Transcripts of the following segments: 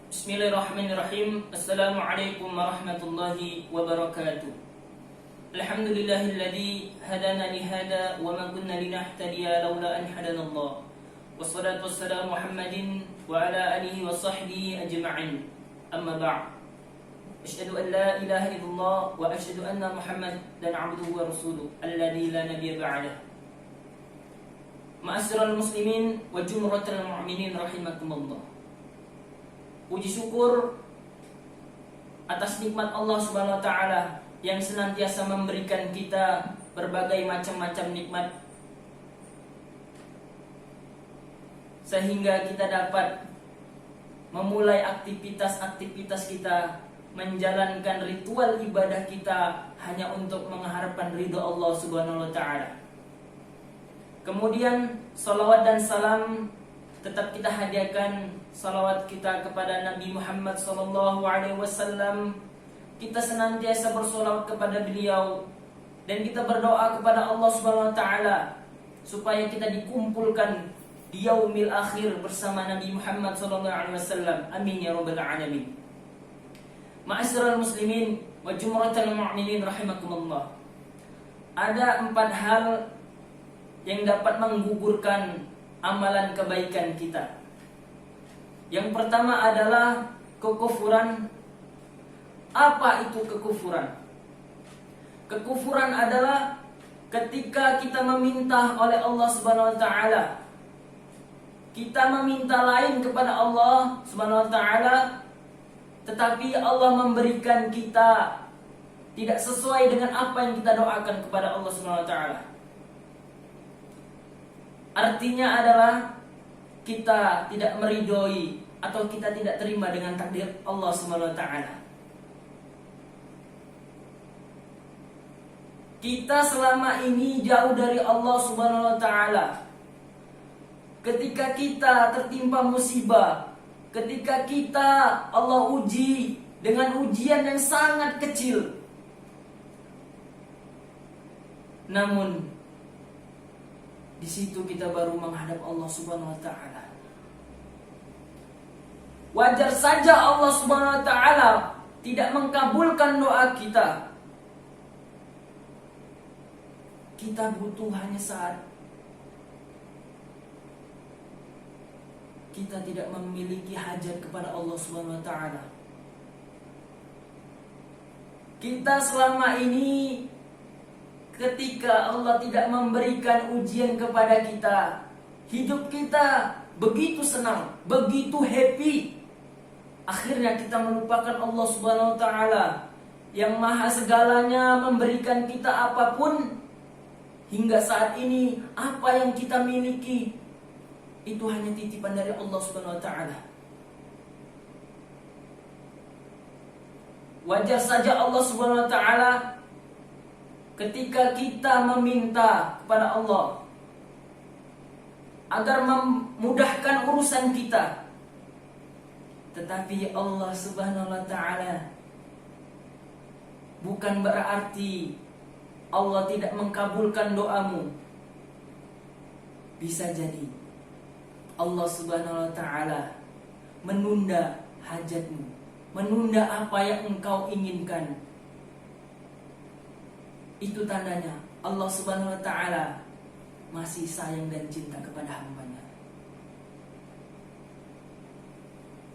Bismillahirrahmanirrahim. Assalamualaikum warahmatullahi wabarakatuh. Alhamdulillahilladzi hadana lihada wa ma kunna linahtadiya laula an hadanallah. Wassalatu wassalamu Muhammadin wa ala alihi wa sahbihi ajma'in. Amma ba'd. Asyhadu an la ilaha illallah wa asyhadu anna Muhammadan 'abduhu wa rasuluh alladzi la nabiyya ba'dah. Ma'asyiral muslimin wa jumratal mu'minin rahimakumullah. Puji syukur atas nikmat Allah Subhanahu wa taala yang senantiasa memberikan kita berbagai macam-macam nikmat sehingga kita dapat memulai aktivitas-aktivitas kita, menjalankan ritual ibadah kita hanya untuk mengharapkan ridha Allah Subhanahu wa taala. Kemudian salawat dan salam tetap kita hadiahkan, salawat kita kepada Nabi Muhammad SAW. Kita senantiasa bersolawat kepada beliau dan kita berdoa kepada Allah Subhanahu wa taala supaya kita dikumpulkan di yaumil akhir bersama Nabi Muhammad SAW. Amin ya rabbal alamin. Ma'asyiral muslimin wa jumratal mu'minin rahimakumullah. Ada 4 hal yang dapat menggugurkan amalan kebaikan kita. Yang pertama adalah kekufuran. Apa itu kekufuran? Kekufuran adalah ketika kita meminta oleh Allah Subhanahu wa taala, kita meminta lain kepada Allah Subhanahu wa taala, tetapi Allah memberikan kita tidak sesuai dengan apa yang kita doakan kepada Allah Subhanahu wa taala. Artinya adalah kita tidak meridhoi atau kita tidak terima dengan takdir Allah Subhanahu wa taala. Kita selama ini jauh dari Allah Subhanahu wa taala. Ketika kita tertimpa musibah, ketika kita Allah uji dengan ujian yang sangat kecil, namun di situ kita baru menghadap Allah Subhanahu wa taala. Wajar saja Allah Subhanahu wa taala tidak mengkabulkan doa kita. Kita butuh hanya saat kita tidak memiliki hajat kepada Allah Subhanahu wa taala. Kita selama ini ketika Allah tidak memberikan ujian kepada kita, hidup kita begitu senang, begitu happy. Akhirnya kita melupakan Allah Subhanahu wa taala yang maha segalanya, memberikan kita apapun. Hingga saat ini apa yang kita miliki itu hanya titipan dari Allah Subhanahu wa taala. Wajar saja Allah Subhanahu wa taala ketika kita meminta kepada Allah agar memudahkan urusan kita, tetapi Allah Subhanahu wa taala bukan berarti Allah tidak mengkabulkan doamu. Bisa jadi Allah Subhanahu wa taala menunda hajatmu, menunda apa yang engkau inginkan. Itu tandanya Allah Subhanahu wa taala masih sayang dan cinta kepada hambanya.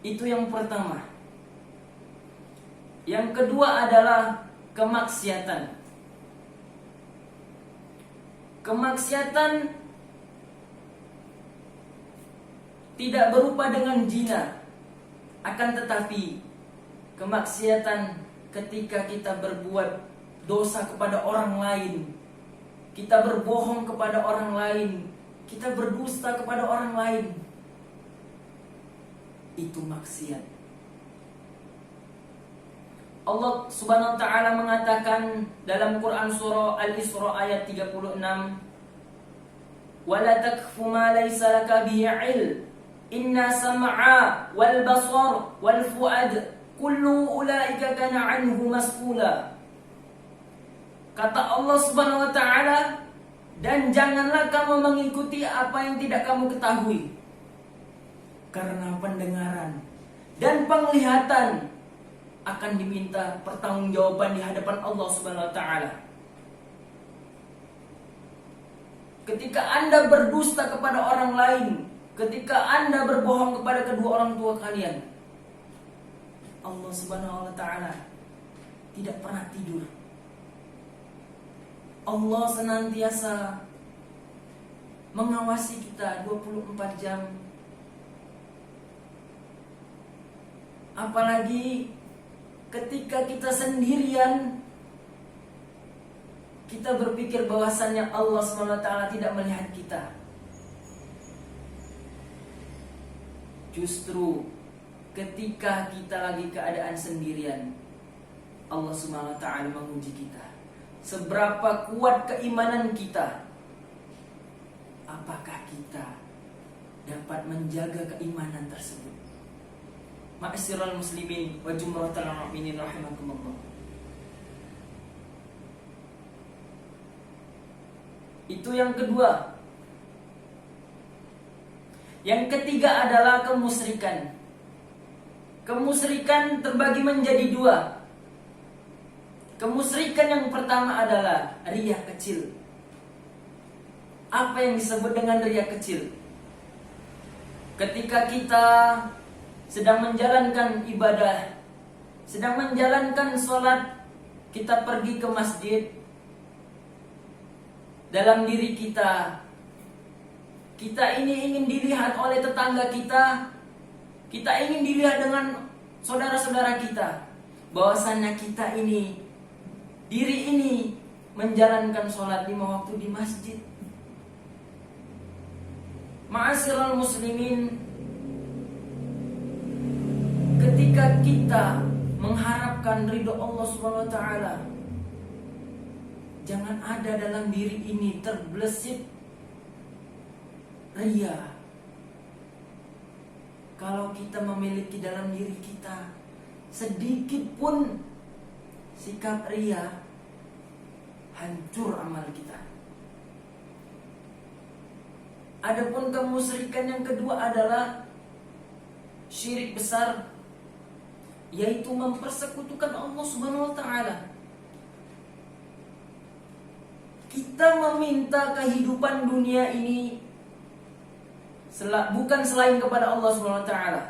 Itu yang pertama. Yang kedua adalah kemaksiatan. Kemaksiatan tidak berupa dengan zina, akan tetapi kemaksiatan ketika kita berbuat dosa kepada orang lain, kita berbohong kepada orang lain, kita berdusta kepada orang lain, itu maksiat. Allah Subhanahu wa taala mengatakan dalam Quran surah Al-Isra ayat 36, "Wala takfu ma laysa laka bihi 'ilm, inna sam'a wal basar wal fuad kullu ulaika kana 'anhu mas'ula." Kata Allah Subhanahu wa taala, dan janganlah kamu mengikuti apa yang tidak kamu ketahui. Karena pendengaran dan penglihatan akan diminta pertanggungjawaban di hadapan Allah Subhanahu wa taala. Ketika Anda berdusta kepada orang lain, ketika Anda berbohong kepada kedua orang tua kalian, Allah Subhanahu wa taala tidak pernah tidur. Allah senantiasa mengawasi kita 24 jam. Apalagi ketika kita sendirian, kita berpikir bahwasannya Allah SWT tidak melihat kita. Justru ketika kita lagi keadaan sendirian, Allah SWT menguji kita. Seberapa kuat keimanan kita? Apakah kita dapat menjaga keimanan tersebut? Ma'asyiral muslimin wa jumratal mu'minin rahimakumullah. Itu yang kedua. Yang ketiga adalah kemusyrikan. Kemusyrikan terbagi menjadi dua. Kemusyrikan yang pertama adalah riya kecil. Apa yang disebut dengan riya kecil? Ketika kita sedang menjalankan ibadah, sedang menjalankan sholat, kita pergi ke masjid, dalam diri kita ini ingin dilihat oleh tetangga kita ingin dilihat dengan saudara-saudara kita, bahwasannya kita ini, diri ini menjalankan sholat 5 waktu di masjid. Ma'asyiral muslimin, ketika kita mengharapkan ridho Allah Subhanahu wa taala, jangan ada dalam diri ini terbesit riya. Kalau kita memiliki dalam diri kita sedikit pun sikap riya, hancur amal kita. Adapun kemusyrikan yang kedua adalah syirik besar, yaitu mempersekutukan Allah Subhanahu wa taala. Kita meminta kehidupan dunia ini bukan selain kepada Allah Subhanahu wa taala.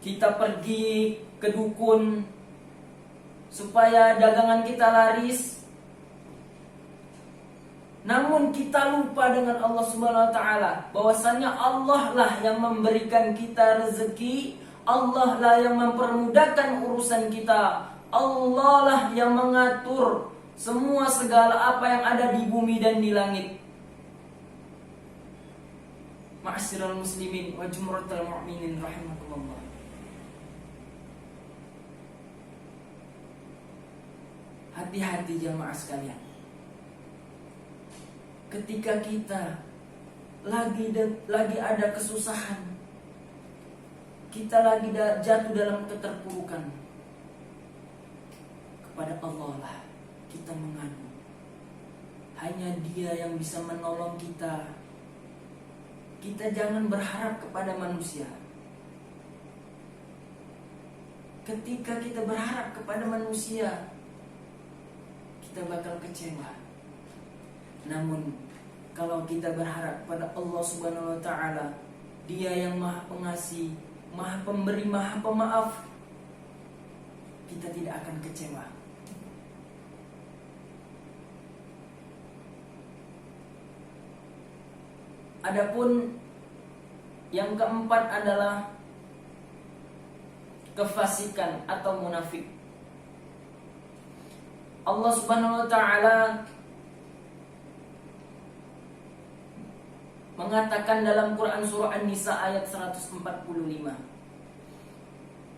Kita pergi ke dukun supaya dagangan kita laris, namun kita lupa dengan Allah Subhanahu wa taala, bahwasannya Allah lah yang memberikan kita rezeki, Allah lah yang mempermudahkan urusan kita, Allah lah yang mengatur semua segala apa yang ada di bumi dan di langit. Ma'asyiral muslimin wa jumratal mu'minin rahimakumullah. Hati-hati jamaah sekalian. Ketika kita lagi ada kesusahan, kita lagi jatuh dalam keterpurukan, kepada Allah lah kita mengadu. Hanya Dia yang bisa menolong kita. Kita jangan berharap kepada manusia. Ketika kita berharap kepada manusia, kita bakal kecewa. Namun kalau kita berharap pada Allah Subhanahu wa taala, Dia yang Maha Pengasih, Maha Pemberi, Maha Pemaaf, kita tidak akan kecewa. Adapun yang keempat adalah kefasikan atau munafik. Allah Subhanahu wa taala mengatakan dalam Quran surah An-Nisa ayat 145,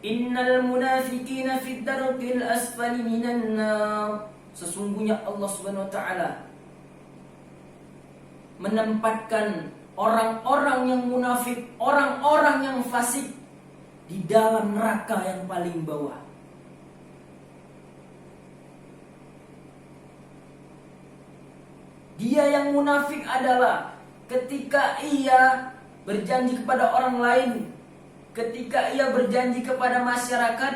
Innal munafiqina fid darqil asfali minan nar. Sesungguhnya Allah Subhanahu wa taala menempatkan orang-orang yang munafik, orang-orang yang fasik di dalam neraka yang paling bawah. Dia yang munafik adalah ketika ia berjanji kepada orang lain, ketika ia berjanji kepada masyarakat,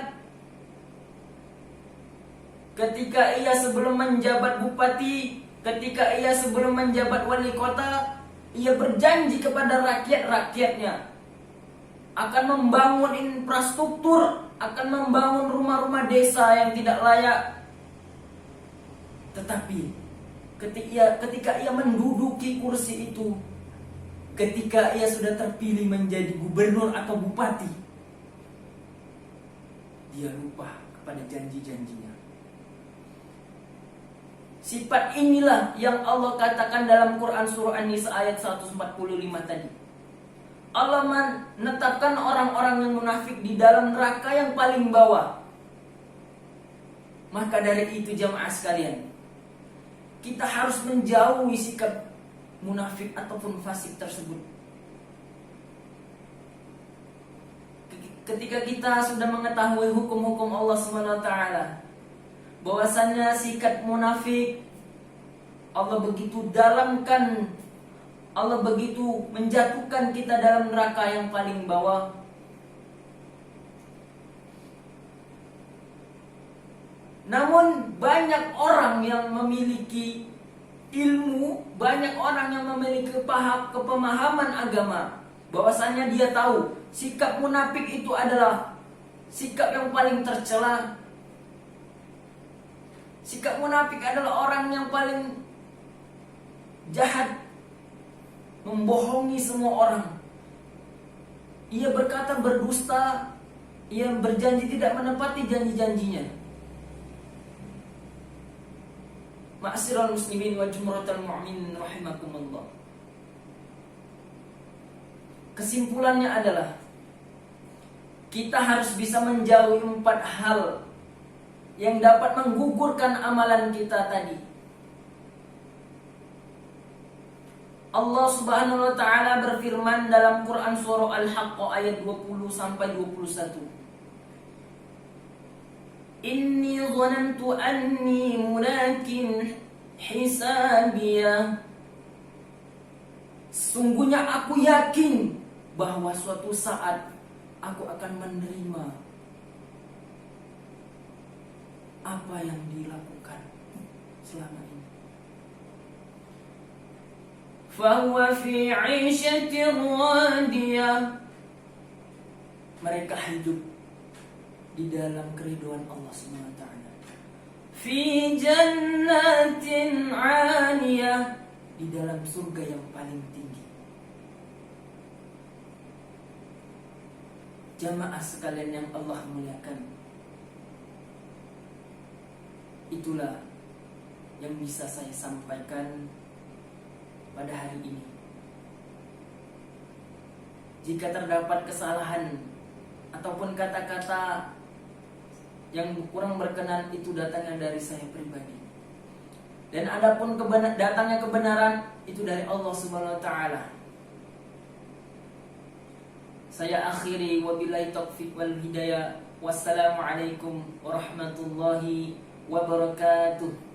ketika ia sebelum menjabat bupati, ketika ia sebelum menjabat wali kota, ia berjanji kepada rakyat-rakyatnya akan membangun infrastruktur, akan membangun rumah-rumah desa yang tidak layak. Tetapi ketika ia menduduki kursi itu, ketika ia sudah terpilih menjadi gubernur atau bupati, dia lupa kepada janji-janjinya. Sifat inilah yang Allah katakan dalam Quran surah An-Nisa ayat 145 tadi. Allah menetapkan orang-orang yang munafik di dalam neraka yang paling bawah. Maka dari itu jamaah sekalian, kita harus menjauhi sikap munafik ataupun fasik tersebut. Ketika kita sudah mengetahui hukum-hukum Allah SWT, bahwasannya sikap munafik Allah begitu dalamkan, Allah begitu menjatuhkan kita dalam neraka yang paling bawah. Namun banyak orang yang memiliki ilmu, banyak orang yang memiliki kepemahaman agama, bahwasanya dia tahu sikap munafik itu adalah sikap yang paling tercela. Sikap munafik adalah orang yang paling jahat, membohongi semua orang. Ia berkata berdusta, ia berjanji tidak menepati janji-janjinya. Ma'asyiral muslimin wa jumratal mu'minin rahimakumullah. Kesimpulannya adalah kita harus bisa menjauhi 4 hal yang dapat menggugurkan amalan kita tadi. Allah Subhanahu wa taala berfirman dalam Quran surah Al-Haqq ayat 20 sampai 21. Inni dhanantu anni mulakin hisabiyah. Sungguhnya aku yakin bahwa suatu saat aku akan menerima apa yang dilakukan selama ini. Fahuwa fi 'ishatin radiyah. Mereka hidup di dalam keridhaan Allah SWT. Fi jannatin 'aliyah, di dalam surga yang paling tinggi. Jamaah sekalian yang Allah muliakan, itulah yang bisa saya sampaikan pada hari ini. Jika terdapat kesalahan ataupun kata-kata yang kurang berkenan, itu datangnya dari saya pribadi. Dan adapun datangnya kebenaran itu dari Allah Subhanahu wa taala. Saya akhiri wabillahi taufiq wal hidayah. Wassalamualaikum warahmatullahi wabarakatuh.